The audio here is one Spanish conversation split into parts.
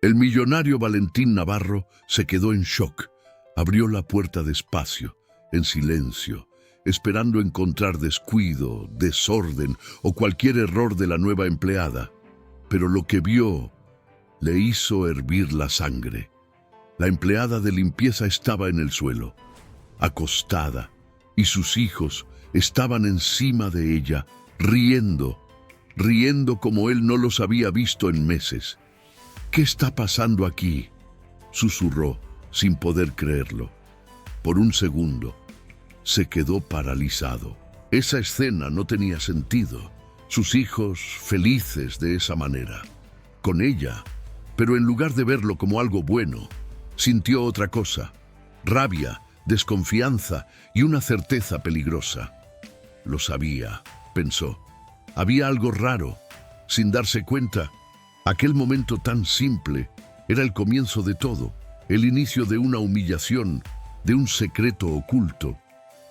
El millonario Valentín Navarro se quedó en shock. Abrió la puerta despacio, en silencio, esperando encontrar descuido, desorden o cualquier error de la nueva empleada. Pero lo que vio le hizo hervir la sangre. La empleada de limpieza estaba en el suelo, acostada, y sus hijos estaban encima de ella, riendo como él no los había visto en meses. «¿Qué está pasando aquí?», susurró, sin poder creerlo. Por un segundo, se quedó paralizado. Esa escena no tenía sentido. Sus hijos felices de esa manera, con ella, pero en lugar de verlo como algo bueno, sintió otra cosa: rabia, desconfianza y una certeza peligrosa. Lo sabía, pensó. Había algo raro. Sin darse cuenta, aquel momento tan simple era el comienzo de todo, el inicio de una humillación, de un secreto oculto,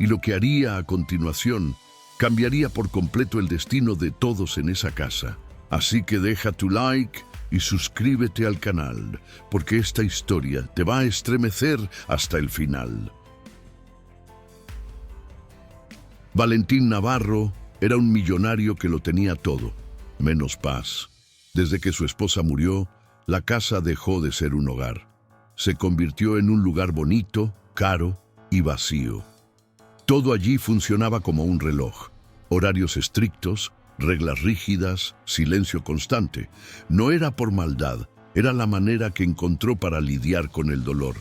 y lo que haría a continuación cambiaría por completo el destino de todos en esa casa. Así que deja tu like y suscríbete al canal, porque esta historia te va a estremecer hasta el final. Valentín Navarro era un millonario que lo tenía todo, menos paz. Desde que su esposa murió, la casa dejó de ser un hogar. Se convirtió en un lugar bonito, caro y vacío. Todo allí funcionaba como un reloj: horarios estrictos, reglas rígidas, silencio constante. No era por maldad, era la manera que encontró para lidiar con el dolor.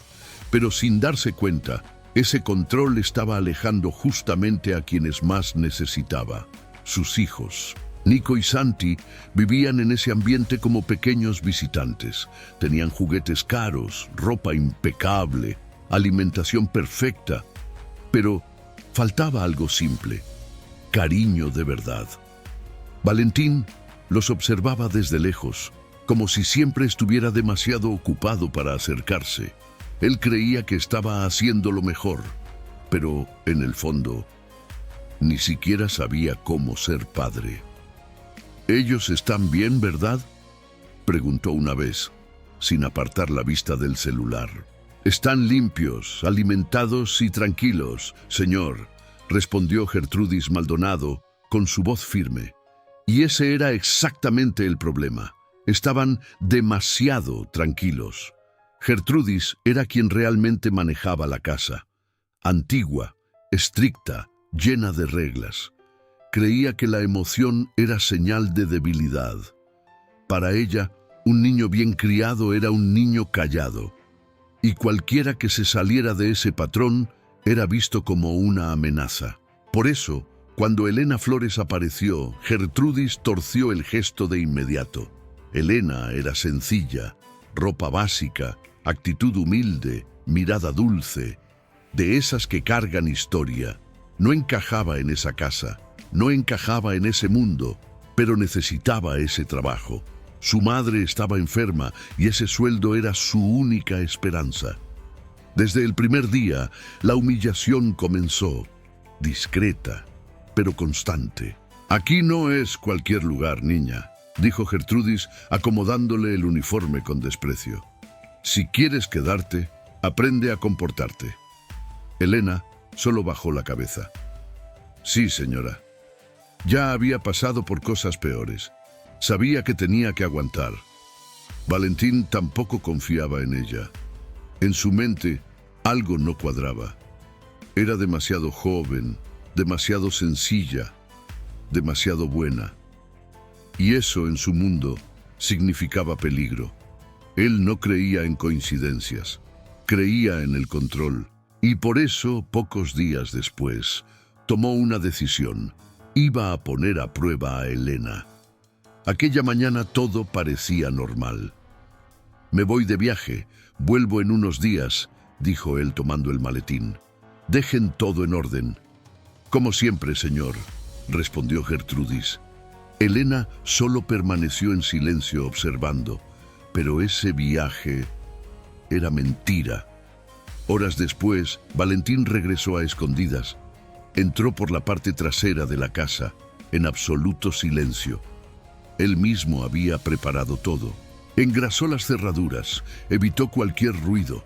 Pero sin darse cuenta, ese control estaba alejando justamente a quienes más necesitaba: sus hijos. Nico y Santi vivían en ese ambiente como pequeños visitantes. Tenían juguetes caros, ropa impecable, alimentación perfecta, pero faltaba algo simple: cariño de verdad. Valentín los observaba desde lejos, como si siempre estuviera demasiado ocupado para acercarse. Él creía que estaba haciendo lo mejor, pero en el fondo ni siquiera sabía cómo ser padre. «¿Ellos están bien, verdad?», preguntó una vez, sin apartar la vista del celular. «Están limpios, alimentados y tranquilos, señor», respondió Gertrudis Maldonado con su voz firme. Y ese era exactamente el problema. Estaban demasiado tranquilos. Gertrudis era quien realmente manejaba la casa. Antigua, estricta, llena de reglas. Creía que la emoción era señal de debilidad. Para ella, un niño bien criado era un niño callado, y cualquiera que se saliera de ese patrón era visto como una amenaza. Por eso, cuando Elena Flores apareció, Gertrudis torció el gesto de inmediato. Elena era sencilla, ropa básica, actitud humilde, mirada dulce, de esas que cargan historia. No encajaba en esa casa, no encajaba en ese mundo, pero necesitaba ese trabajo. Su madre estaba enferma y ese sueldo era su única esperanza. Desde el primer día, la humillación comenzó, discreta, pero constante. «Aquí no es cualquier lugar, niña», dijo Gertrudis, acomodándole el uniforme con desprecio. «Si quieres quedarte, aprende a comportarte». Elena solo bajó la cabeza. «Sí, señora». Ya había pasado por cosas peores. Sabía que tenía que aguantar. Valentín tampoco confiaba en ella. En su mente, algo no cuadraba. Era demasiado joven, demasiado sencilla, demasiado buena. Y eso en su mundo significaba peligro. Él no creía en coincidencias, creía en el control. Y por eso, pocos días después, tomó una decisión. Iba a poner a prueba a Elena. Aquella mañana todo parecía normal. «Me voy de viaje, vuelvo en unos días», dijo él tomando el maletín. «Dejen todo en orden». «Como siempre, señor», respondió Gertrudis. Elena solo permaneció en silencio observando, pero ese viaje era mentira. Horas después, Valentín regresó a escondidas. Entró por la parte trasera de la casa, en absoluto silencio. Él mismo había preparado todo. Engrasó las cerraduras, evitó cualquier ruido,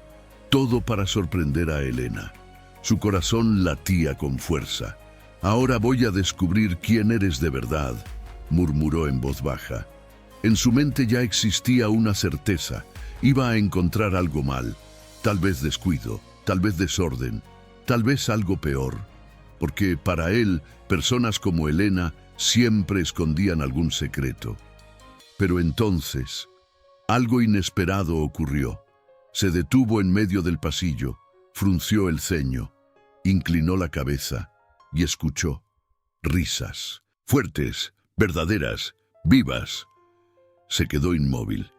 todo para sorprender a Elena. Su corazón latía con fuerza. «Ahora voy a descubrir quién eres de verdad», murmuró en voz baja. En su mente ya existía una certeza. Iba a encontrar algo mal, tal vez descuido, tal vez desorden, tal vez algo peor, porque para él, personas como Elena siempre escondían algún secreto. Pero entonces, algo inesperado ocurrió. Se detuvo en medio del pasillo, frunció el ceño, inclinó la cabeza y escuchó risas, fuertes, verdaderas, vivas. Se quedó inmóvil.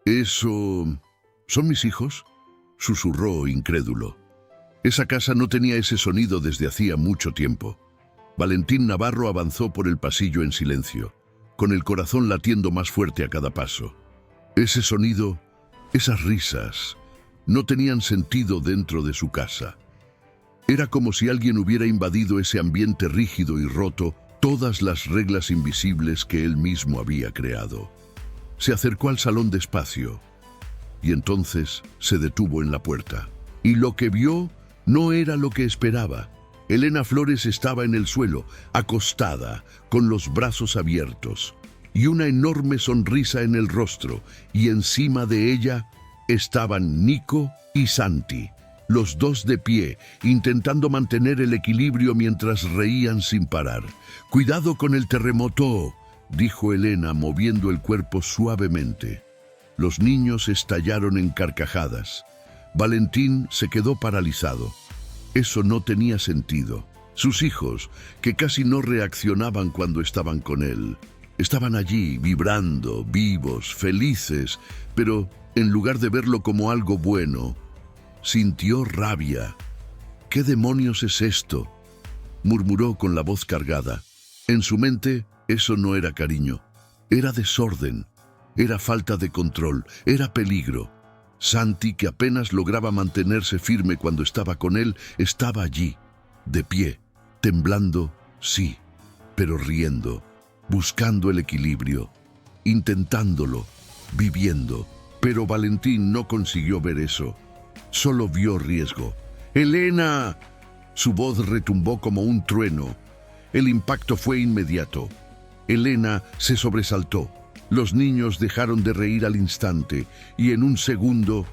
«¿Eso... son mis hijos?», susurró incrédulo. Esa casa no tenía ese sonido desde hacía mucho tiempo. Valentín Navarro avanzó por el pasillo en silencio, con el corazón latiendo más fuerte a cada paso. Ese sonido, esas risas, no tenían sentido dentro de su casa. Era como si alguien hubiera invadido ese ambiente rígido y roto todas las reglas invisibles que él mismo había creado. Se acercó al salón despacio y entonces se detuvo en la puerta. Y lo que vio no era lo que esperaba. Elena Flores estaba en el suelo, acostada, con los brazos abiertos, y una enorme sonrisa en el rostro, y encima de ella estaban Nico y Santi, los dos de pie, intentando mantener el equilibrio mientras reían sin parar. «Cuidado con el terremoto», dijo Elena, moviendo el cuerpo suavemente. Los niños estallaron en carcajadas. Valentín se quedó paralizado. Eso no tenía sentido. Sus hijos, que casi no reaccionaban cuando estaban con él, estaban allí, vibrando, vivos, felices, pero en lugar de verlo como algo bueno, sintió rabia. «¿Qué demonios es esto?», murmuró con la voz cargada. En su mente, eso no era cariño, era desorden, era falta de control, era peligro. Santi, que apenas lograba mantenerse firme cuando estaba con él, estaba allí, de pie, temblando, sí, pero riendo, buscando el equilibrio, intentándolo, viviendo. Pero Valentín no consiguió ver eso, solo vio riesgo. «¡Elena!». Su voz retumbó como un trueno. El impacto fue inmediato. Elena se sobresaltó. Los niños dejaron de reír al instante y en un segundo,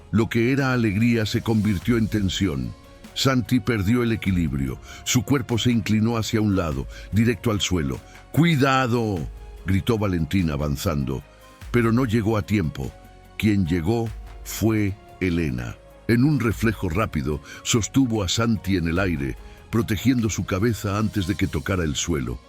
lo que era alegría se convirtió en tensión. Santi perdió el equilibrio. Su cuerpo se inclinó hacia un lado, directo al suelo. «¡Cuidado!», gritó Valentín avanzando, pero no llegó a tiempo. Quien llegó fue Elena. En un reflejo rápido, sostuvo a Santi en el aire, protegiendo su cabeza antes de que tocara el suelo.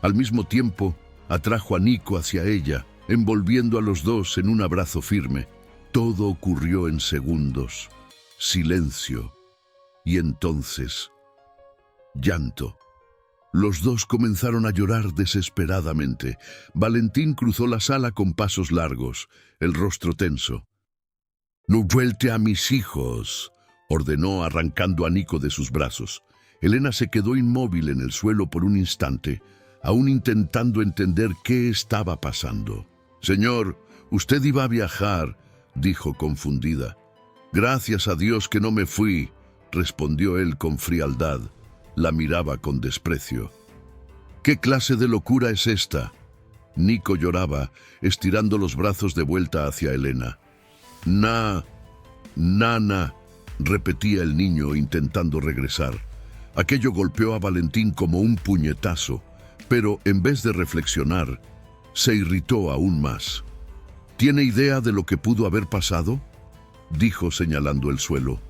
Al mismo tiempo, atrajo a Nico hacia ella, envolviendo a los dos en un abrazo firme. Todo ocurrió en segundos. Silencio. Y entonces, llanto. Los dos comenzaron a llorar desesperadamente. Valentín cruzó la sala con pasos largos, el rostro tenso. «No vuelte a mis hijos», ordenó arrancando a Nico de sus brazos. Elena se quedó inmóvil en el suelo por un instante, aún intentando entender qué estaba pasando. «Señor, usted iba a viajar», dijo confundida. «Gracias a Dios que no me fui», respondió él con frialdad. La miraba con desprecio. «¿Qué clase de locura es esta?». Nico lloraba, estirando los brazos de vuelta hacia Elena. «Nana», repetía el niño intentando regresar. Aquello golpeó a Valentín como un puñetazo, pero en vez de reflexionar, se irritó aún más. «¿Tiene idea de lo que pudo haber pasado?», dijo señalando el suelo.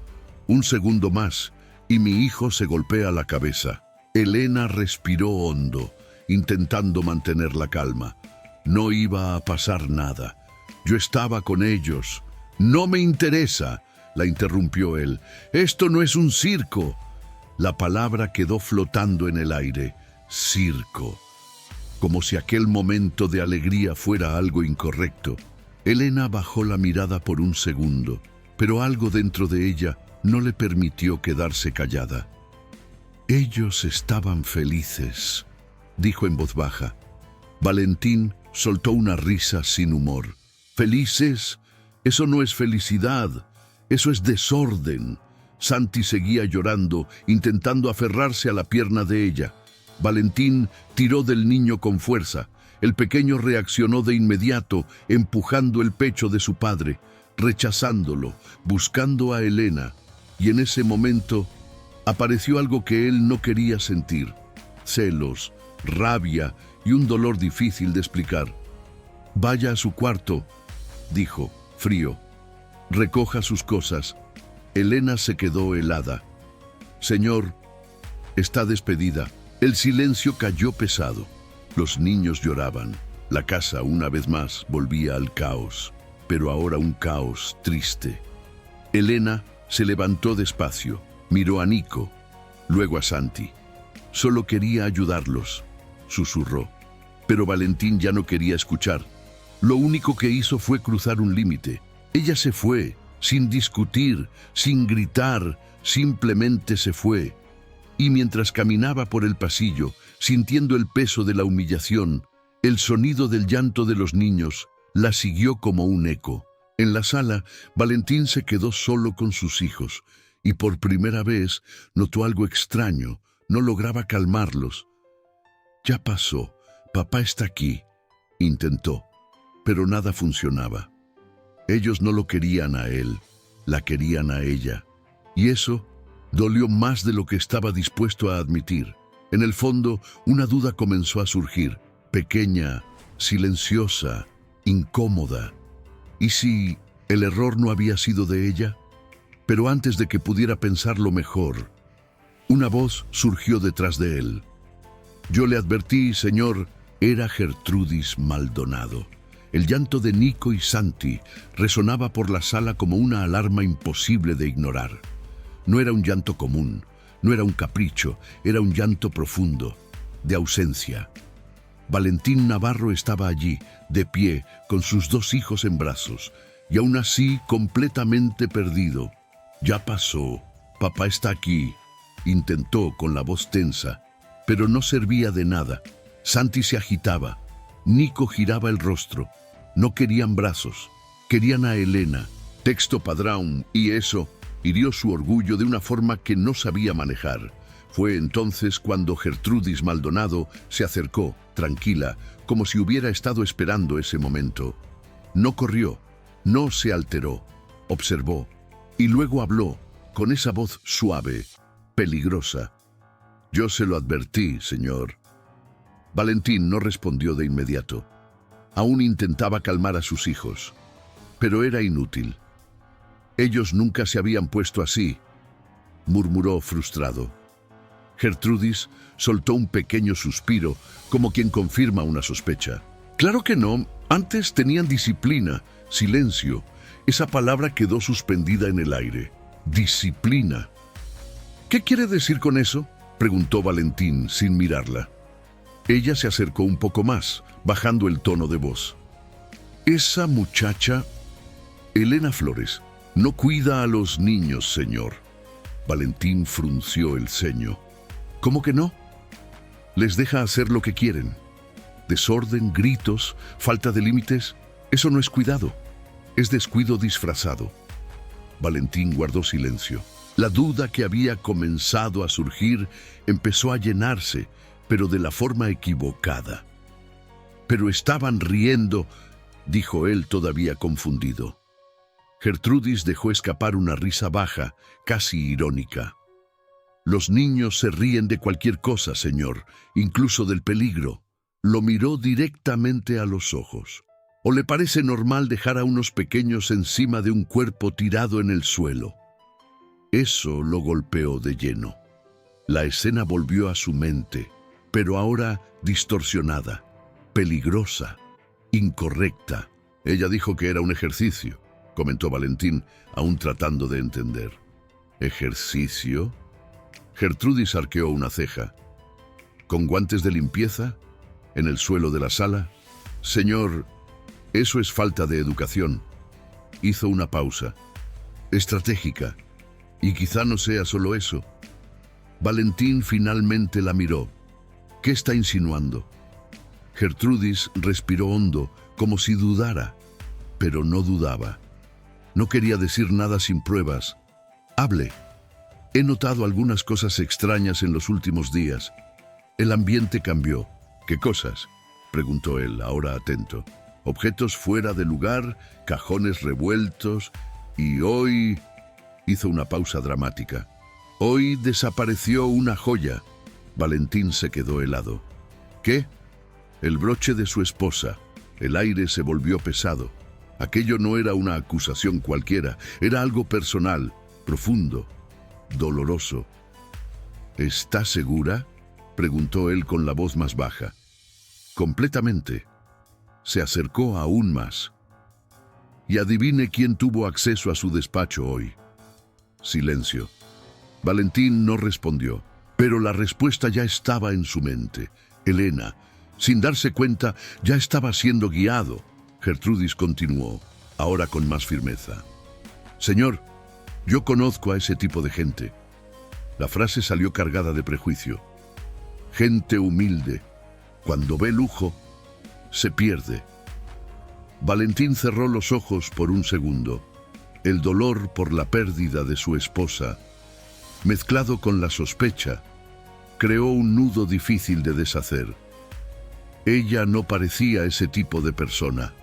«Un segundo más, y mi hijo se golpea la cabeza». Elena respiró hondo, intentando mantener la calma. «No iba a pasar nada. Yo estaba con ellos». «No me interesa», la interrumpió él. «Esto no es un circo». La palabra quedó flotando en el aire. Circo. Como si aquel momento de alegría fuera algo incorrecto. Elena bajó la mirada por un segundo, pero algo dentro de ella no le permitió quedarse callada. «Ellos estaban felices», dijo en voz baja. Valentín soltó una risa sin humor. ¿Felices? Eso no es felicidad, eso es desorden. Santi seguía llorando, intentando aferrarse a la pierna de ella. Valentín tiró del niño con fuerza. El pequeño reaccionó de inmediato, empujando el pecho de su padre, rechazándolo, buscando a Elena. Y en ese momento apareció algo que él no quería sentir: celos, rabia y un dolor difícil de explicar. «Vaya a su cuarto», dijo, frío. «Recoja sus cosas». Elena se quedó helada. «Señor, está despedida». El silencio cayó pesado. Los niños lloraban. La casa, una vez más, volvía al caos, pero ahora un caos triste. Elena se levantó despacio, miró a Nico, luego a Santi. «Solo quería ayudarlos», susurró. Pero Valentín ya no quería escuchar. Lo único que hizo fue cruzar un límite. Ella se fue, sin discutir, sin gritar, simplemente se fue. Y mientras caminaba por el pasillo, sintiendo el peso de la humillación, el sonido del llanto de los niños la siguió como un eco. En la sala, Valentín se quedó solo con sus hijos, y por primera vez notó algo extraño. No lograba calmarlos. «Ya pasó, papá está aquí», intentó, pero nada funcionaba. Ellos no lo querían a él, la querían a ella, y eso dolió más de lo que estaba dispuesto a admitir. En el fondo, una duda comenzó a surgir, pequeña, silenciosa, incómoda. ¿Y si el error no había sido de ella? Pero antes de que pudiera pensarlo mejor, una voz surgió detrás de él. «Yo le advertí, señor». Era Gertrudis Maldonado. El llanto de Nico y Santi resonaba por la sala como una alarma imposible de ignorar. No era un llanto común, no era un capricho, era un llanto profundo, de ausencia. Valentín Navarro estaba allí, de pie, con sus dos hijos en brazos, y aún así completamente perdido. «Ya pasó, papá está aquí», intentó con la voz tensa, pero no servía de nada. Santi se agitaba, Nico giraba el rostro. No querían brazos, querían a Elena. Texto Padrón, y eso hirió su orgullo de una forma que no sabía manejar. Fue entonces cuando Gertrudis Maldonado se acercó, tranquila, como si hubiera estado esperando ese momento. No corrió, no se alteró, observó, y luego habló, con esa voz suave, peligrosa. «Yo se lo advertí, señor». Valentín no respondió de inmediato. Aún intentaba calmar a sus hijos, pero era inútil. «Ellos nunca se habían puesto así», murmuró frustrado. Gertrudis soltó un pequeño suspiro, como quien confirma una sospecha. «Claro que no, antes tenían disciplina, silencio». Esa palabra quedó suspendida en el aire. Disciplina. «¿Qué quiere decir con eso?», preguntó Valentín sin mirarla. Ella se acercó un poco más, bajando el tono de voz. «Esa muchacha, Elena Flores, no cuida a los niños, señor». Valentín frunció el ceño. «¿Cómo que no? Les deja hacer lo que quieren. Desorden, gritos, falta de límites, eso no es cuidado, es descuido disfrazado». Valentín guardó silencio. La duda que había comenzado a surgir empezó a llenarse, pero de la forma equivocada. «Pero estaban riendo», dijo él todavía confundido. Gertrudis dejó escapar una risa baja, casi irónica. «Los niños se ríen de cualquier cosa, señor, incluso del peligro». Lo miró directamente a los ojos. «¿O le parece normal dejar a unos pequeños encima de un cuerpo tirado en el suelo?». Eso lo golpeó de lleno. La escena volvió a su mente, pero ahora distorsionada, peligrosa, incorrecta. «Ella dijo que era un ejercicio», comentó Valentín, aún tratando de entender. «¿Ejercicio?». Gertrudis arqueó una ceja. «¿Con guantes de limpieza? ¿En el suelo de la sala?». «Señor, eso es falta de educación». Hizo una pausa, estratégica, y quizá no sea solo eso. Valentín finalmente la miró. «¿Qué está insinuando?». Gertrudis respiró hondo, como si dudara. pero no dudaba. No quería decir nada sin pruebas. Hable. He notado algunas cosas extrañas en los últimos días. El ambiente cambió. ¿Qué cosas?, preguntó él, ahora atento. Objetos fuera de lugar, cajones revueltos, y hoy... Hizo una pausa dramática. Hoy desapareció una joya. Valentín se quedó helado. ¿Qué? El broche de su esposa. El aire se volvió pesado. Aquello no era una acusación cualquiera, era algo personal, profundo, doloroso. ¿Está segura?, preguntó él con la voz más baja. Completamente. Se acercó aún más. Y adivine quién tuvo acceso a su despacho hoy. Silencio. Valentín no respondió, pero la respuesta ya estaba en su mente. Elena, sin darse cuenta, ya estaba siendo guiado. Gertrudis continuó, ahora con más firmeza. Señor, yo conozco a ese tipo de gente. La frase salió cargada de prejuicio. Gente humilde, cuando ve lujo, se pierde. Valentín cerró los ojos por un segundo. El dolor por la pérdida de su esposa, mezclado con la sospecha, creó un nudo difícil de deshacer. Ella no parecía ese tipo de persona,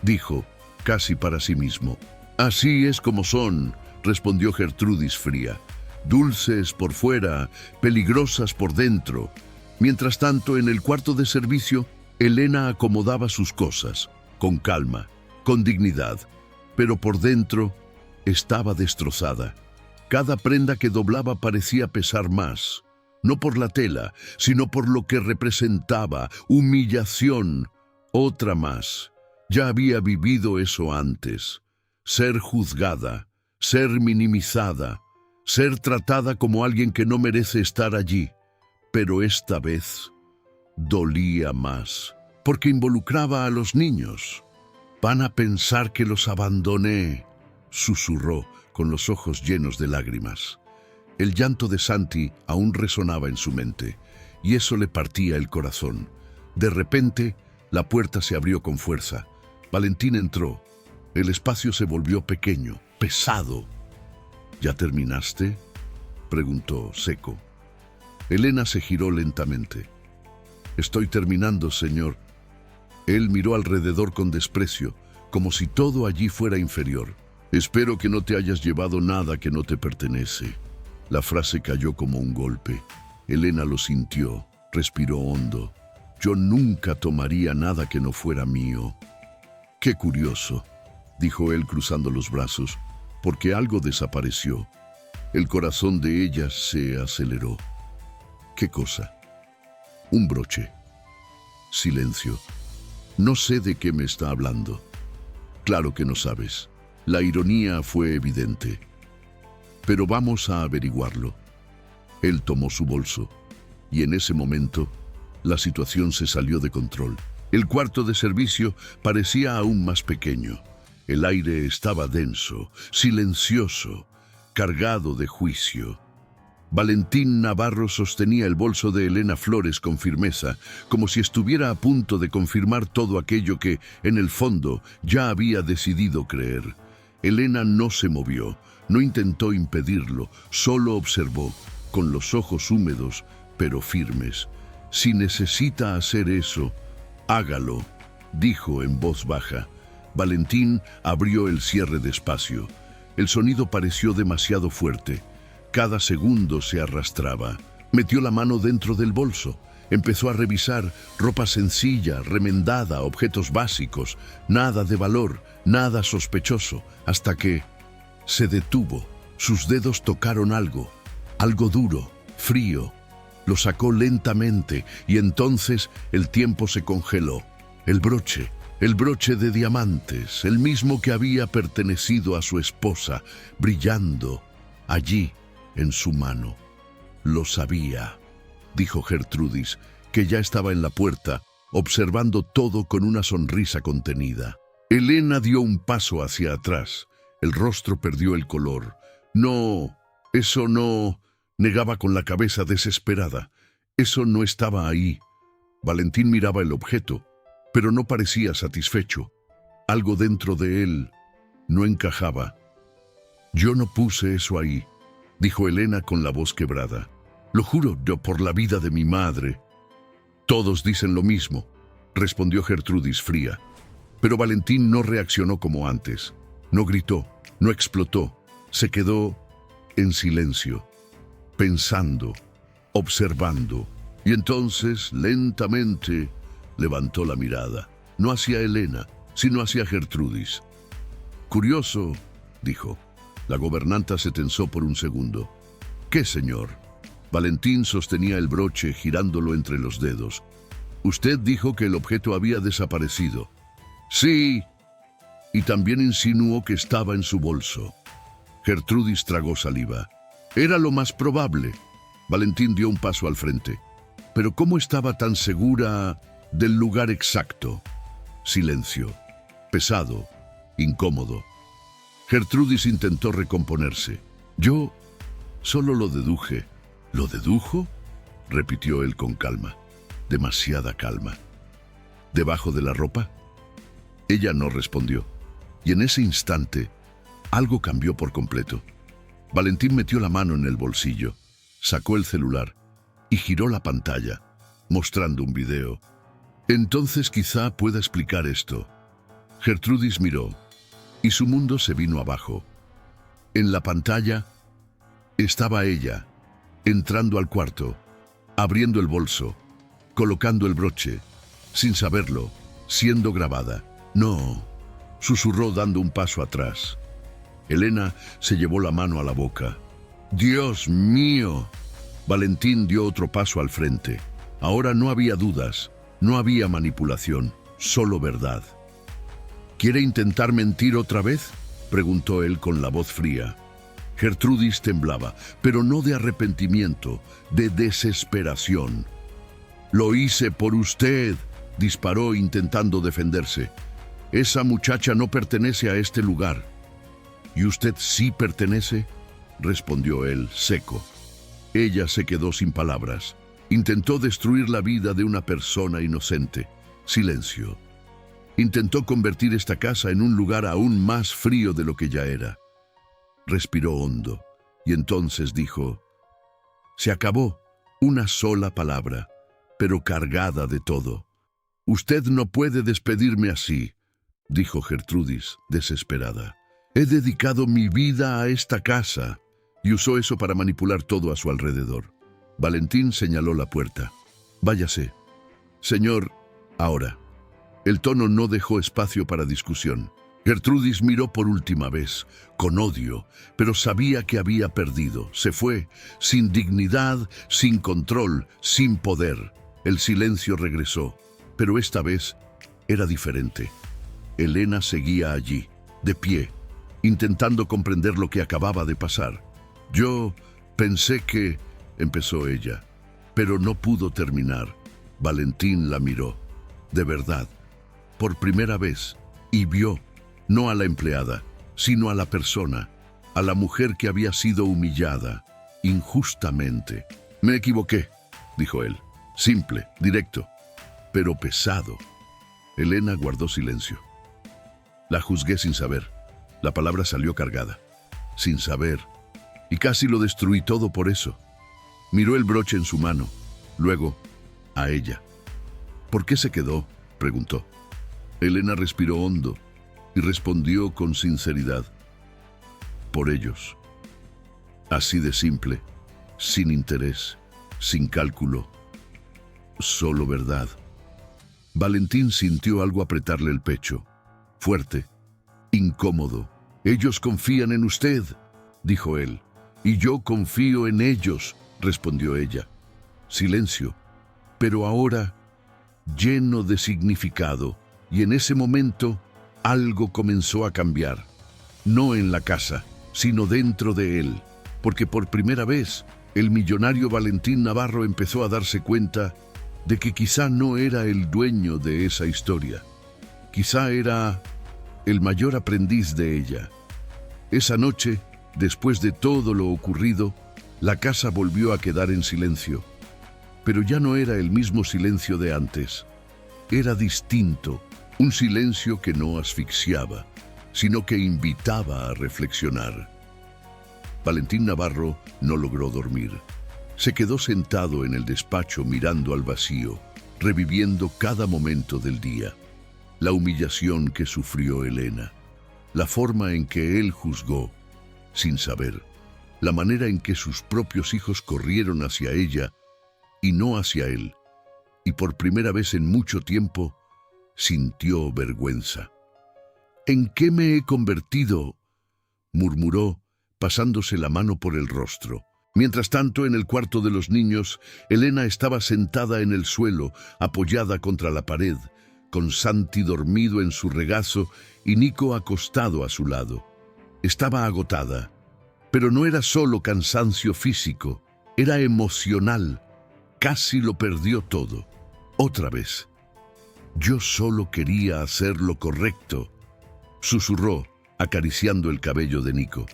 dijo, casi para sí mismo. Así es como son, respondió Gertrudis fría. Dulces por fuera, peligrosas por dentro. Mientras tanto, en el cuarto de servicio, Elena acomodaba sus cosas, con calma, con dignidad, pero por dentro estaba destrozada. Cada prenda que doblaba parecía pesar más, no por la tela, sino por lo que representaba, humillación, otra más. Ya había vivido eso antes, ser juzgada, ser minimizada, ser tratada como alguien que no merece estar allí, pero esta vez dolía más, porque involucraba a los niños. Van a pensar que los abandoné, susurró, con los ojos llenos de lágrimas. El llanto de Santi aún resonaba en su mente, y eso le partía el corazón. De repente, la puerta se abrió con fuerza. Valentín entró. El espacio se volvió pequeño, pesado. ¿Ya terminaste?, preguntó, seco. Elena se giró lentamente. Estoy terminando, señor. Él miró alrededor con desprecio, como si todo allí fuera inferior. Espero que no te hayas llevado nada que no te pertenece. La frase cayó como un golpe. Elena lo sintió, respiró hondo. Yo nunca tomaría nada que no fuera mío. Qué curioso, dijo él cruzando los brazos, porque algo desapareció. El corazón de ella se aceleró. ¿Qué cosa? Un broche. Silencio. No sé de qué me está hablando. Claro que no sabes. La ironía fue evidente. Pero vamos a averiguarlo. Él tomó su bolso, y en ese momento, la situación se salió de control. El cuarto de servicio parecía aún más pequeño. El aire estaba denso, silencioso, cargado de juicio. Valentín Navarro sostenía el bolso de Elena Flores con firmeza, como si estuviera a punto de confirmar todo aquello que, en el fondo, ya había decidido creer. Elena no se movió, no intentó impedirlo, solo observó, con los ojos húmedos, pero firmes. Si necesita hacer eso, hágalo, dijo en voz baja. Valentín abrió el cierre despacio. El sonido pareció demasiado fuerte. Cada segundo se arrastraba. Metió la mano dentro del bolso. Empezó a revisar ropa sencilla, remendada, objetos básicos, nada de valor, nada sospechoso, hasta que se detuvo. Sus dedos tocaron algo duro, frío. Lo sacó lentamente y entonces el tiempo se congeló. El broche de diamantes, el mismo que había pertenecido a su esposa, brillando allí en su mano. Lo sabía, dijo Gertrudis, que ya estaba en la puerta, observando todo con una sonrisa contenida. Elena dio un paso hacia atrás. El rostro perdió el color. No, eso no, negaba con la cabeza desesperada. Eso no estaba ahí. Valentín miraba el objeto, pero no parecía satisfecho. Algo dentro de él no encajaba. «Yo no puse eso ahí», dijo Elena con la voz quebrada. «Lo juro yo por la vida de mi madre». «Todos dicen lo mismo», respondió Gertrudis fría. Pero Valentín no reaccionó como antes. No gritó, no explotó. Se quedó en silencio, pensando, observando. Y entonces, lentamente, levantó la mirada. No hacia Elena, sino hacia Gertrudis. «Curioso», dijo. La gobernanta se tensó por un segundo. «¿Qué, señor?» Valentín sostenía el broche girándolo entre los dedos. «Usted dijo que el objeto había desaparecido». «Sí», y también insinuó que estaba en su bolso. Gertrudis tragó saliva. «Era lo más probable». Valentín dio un paso al frente. «Pero ¿cómo estaba tan segura del lugar exacto?» Silencio. Pesado. Incómodo. Gertrudis intentó recomponerse. «Yo solo lo deduje». «¿Lo dedujo?», repitió él con calma. Demasiada calma. «¿Debajo de la ropa?». Ella no respondió. Y en ese instante, algo cambió por completo. Valentín metió la mano en el bolsillo, sacó el celular y giró la pantalla, mostrando un video. «Entonces quizá pueda explicar esto». Gertrudis miró, y su mundo se vino abajo. En la pantalla estaba ella, entrando al cuarto, abriendo el bolso, colocando el broche, sin saberlo, siendo grabada. «No», susurró dando un paso atrás. Elena se llevó la mano a la boca. «¡Dios mío!». Valentín dio otro paso al frente. Ahora no había dudas, no había manipulación, solo verdad. «¿Quiere intentar mentir otra vez?», preguntó él con la voz fría. Gertrudis temblaba, pero no de arrepentimiento, de desesperación. «Lo hice por usted», disparó intentando defenderse. «Esa muchacha no pertenece a este lugar». «¿Y usted sí pertenece?», respondió él, seco. Ella se quedó sin palabras. Intentó destruir la vida de una persona inocente. Silencio. Intentó convertir esta casa en un lugar aún más frío de lo que ya era. Respiró hondo y entonces dijo: «Se acabó». Una sola palabra, pero cargada de todo. «Usted no puede despedirme así», dijo Gertrudis, desesperada. «He dedicado mi vida a esta casa». Y usó eso para manipular todo a su alrededor. Valentín señaló la puerta. «Váyase». «Señor, ahora». El tono no dejó espacio para discusión. Gertrudis miró por última vez, con odio, pero sabía que había perdido. Se fue, sin dignidad, sin control, sin poder. El silencio regresó, pero esta vez era diferente. Elena seguía allí, de pie, intentando comprender lo que acababa de pasar. «Yo pensé que…», empezó ella, pero no pudo terminar. Valentín la miró, de verdad, por primera vez, y vio, no a la empleada, sino a la persona, a la mujer que había sido humillada, injustamente. «Me equivoqué», dijo él, simple, directo, pero pesado. Elena guardó silencio. «La juzgué sin saber». La palabra salió cargada. «Sin saber». Y casi lo destruí todo por eso. Miró el broche en su mano, luego a ella. «¿Por qué se quedó?», preguntó. Elena respiró hondo y respondió con sinceridad: «Por ellos». Así de simple, sin interés, sin cálculo, solo verdad. Valentín sintió algo apretarle el pecho, fuerte, incómodo. «Ellos confían en usted», dijo él. «Y yo confío en ellos», respondió ella. Silencio, pero ahora lleno de significado, y en ese momento algo comenzó a cambiar. No en la casa, sino dentro de él, porque por primera vez el millonario Valentín Navarro empezó a darse cuenta de que quizá no era el dueño de esa historia. Quizá era el mayor aprendiz de ella. Esa noche, después de todo lo ocurrido, la casa volvió a quedar en silencio. Pero ya no era el mismo silencio de antes. Era distinto, Un silencio que no asfixiaba, sino que invitaba a reflexionar. Valentín Navarro no logró dormir. Se quedó sentado en el despacho mirando al vacío, reviviendo cada momento del día. La humillación que sufrió Elena, la forma en que él juzgó, sin saber, la manera en que sus propios hijos corrieron hacia ella y no hacia él, y por primera vez en mucho tiempo sintió vergüenza. ¿En qué me he convertido?, murmuró, pasándose la mano por el rostro. Mientras tanto, en el cuarto de los niños, Elena estaba sentada en el suelo, apoyada contra la pared, con Santi dormido en su regazo y Nico acostado a su lado. Estaba agotada, pero no era solo cansancio físico, era emocional. Casi lo perdió todo. Otra vez. Yo solo quería hacer lo correcto, susurró, acariciando el cabello de Nico.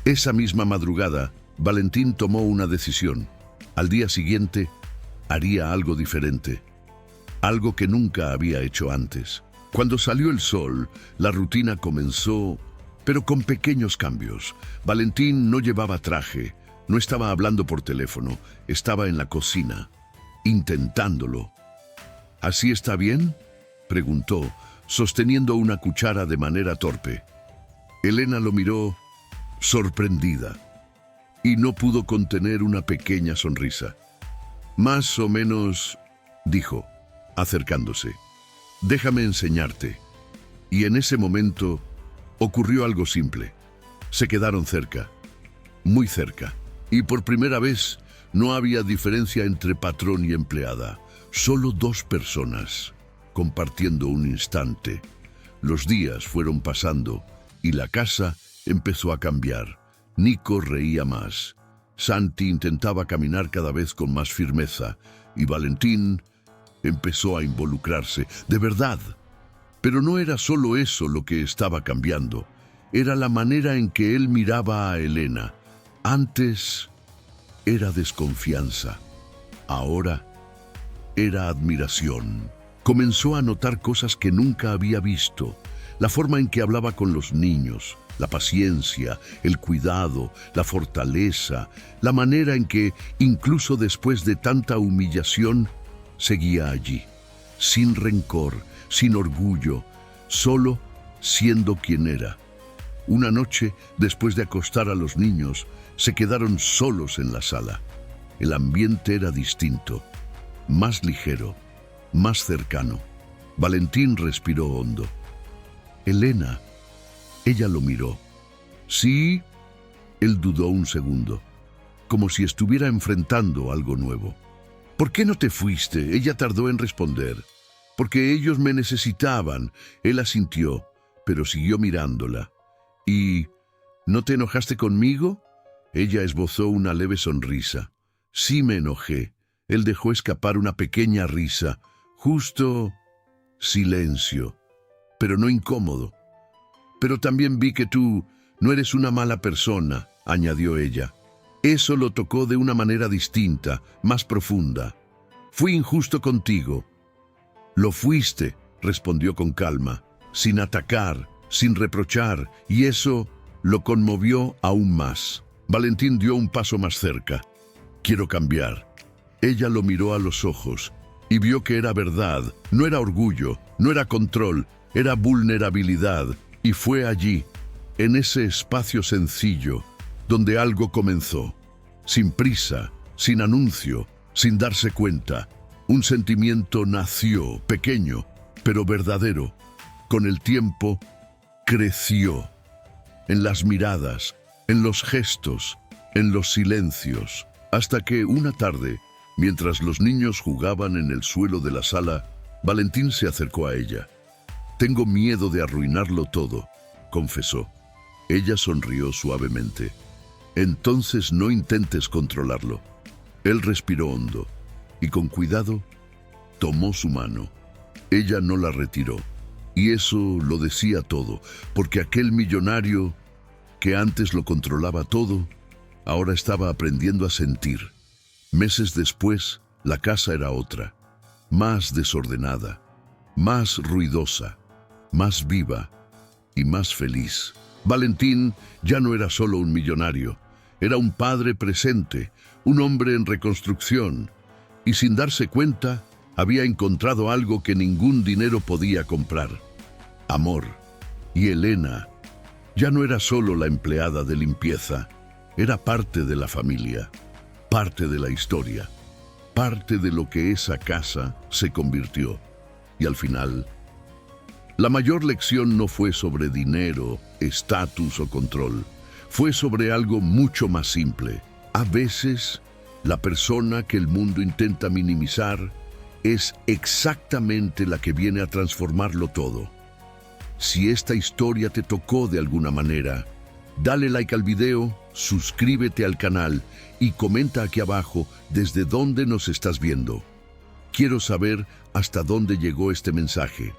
Esa misma madrugada, Valentín tomó una decisión. Al día siguiente, haría algo diferente. Algo que nunca había hecho antes. Cuando salió el sol, la rutina comenzó, pero con pequeños cambios. Valentín no llevaba traje, no estaba hablando por teléfono, estaba en la cocina, intentándolo. ¿Así está bien?, preguntó, sosteniendo una cuchara de manera torpe. Elena lo miró, sorprendida, y no pudo contener una pequeña sonrisa. Más o menos, dijo, acercándose. Déjame enseñarte. Y en ese momento ocurrió algo simple. Se quedaron cerca, muy cerca, y por primera vez no había diferencia entre patrón y empleada. Solo dos personas, compartiendo un instante. Los días fueron pasando y la casa empezó a cambiar. Nico reía más. Santi intentaba caminar cada vez con más firmeza y Valentín empezó a involucrarse, de verdad. Pero no era solo eso lo que estaba cambiando. Era la manera en que él miraba a Elena. Antes era desconfianza. Ahora era admiración. Comenzó a notar cosas que nunca había visto. La forma en que hablaba con los niños, la paciencia, el cuidado, la fortaleza, la manera en que, incluso después de tanta humillación, seguía allí, sin rencor, sin orgullo, solo siendo quien era. Una noche, después de acostar a los niños, se quedaron solos en la sala. El ambiente era distinto, más ligero, más cercano. Valentín respiró hondo. Elena, ella lo miró. Sí, él dudó un segundo, como si estuviera enfrentando algo nuevo. ¿Por qué no te fuiste? Ella tardó en responder. Porque ellos me necesitaban. Él asintió, pero siguió mirándola. ¿Y no te enojaste conmigo? Ella esbozó una leve sonrisa. Sí me enojé. Él dejó escapar una pequeña risa. Justo silencio, pero no incómodo. Pero también vi que tú no eres una mala persona, añadió ella. Eso lo tocó de una manera distinta, más profunda. Fui injusto contigo. Lo fuiste, respondió con calma, sin atacar, sin reprochar, y eso lo conmovió aún más. Valentín dio un paso más cerca. Quiero cambiar. Ella lo miró a los ojos y vio que era verdad, no era orgullo, no era control, era vulnerabilidad, y fue allí, en ese espacio sencillo, donde algo comenzó. Sin prisa, sin anuncio, sin darse cuenta, un sentimiento nació, pequeño, pero verdadero. Con el tiempo, creció. En las miradas, en los gestos, en los silencios, hasta que una tarde, mientras los niños jugaban en el suelo de la sala, Valentín se acercó a ella. Tengo miedo de arruinarlo todo, confesó. Ella sonrió suavemente. Entonces no intentes controlarlo. Él respiró hondo y con cuidado tomó su mano. Ella no la retiró. Y eso lo decía todo, porque aquel millonario que antes lo controlaba todo, ahora estaba aprendiendo a sentir. Meses después, la casa era otra, más desordenada, más ruidosa, más viva y más feliz. Valentín ya no era solo un millonario, era un padre presente, un hombre en reconstrucción, y sin darse cuenta, había encontrado algo que ningún dinero podía comprar: amor. Y Elena ya no era solo la empleada de limpieza, era parte de la familia, parte de la historia, parte de lo que esa casa se convirtió. Y al final, la mayor lección no fue sobre dinero, estatus o control. Fue sobre algo mucho más simple. A veces, la persona que el mundo intenta minimizar es exactamente la que viene a transformarlo todo. Si esta historia te tocó de alguna manera, dale like al video, suscríbete al canal y comenta aquí abajo desde dónde nos estás viendo. Quiero saber hasta dónde llegó este mensaje.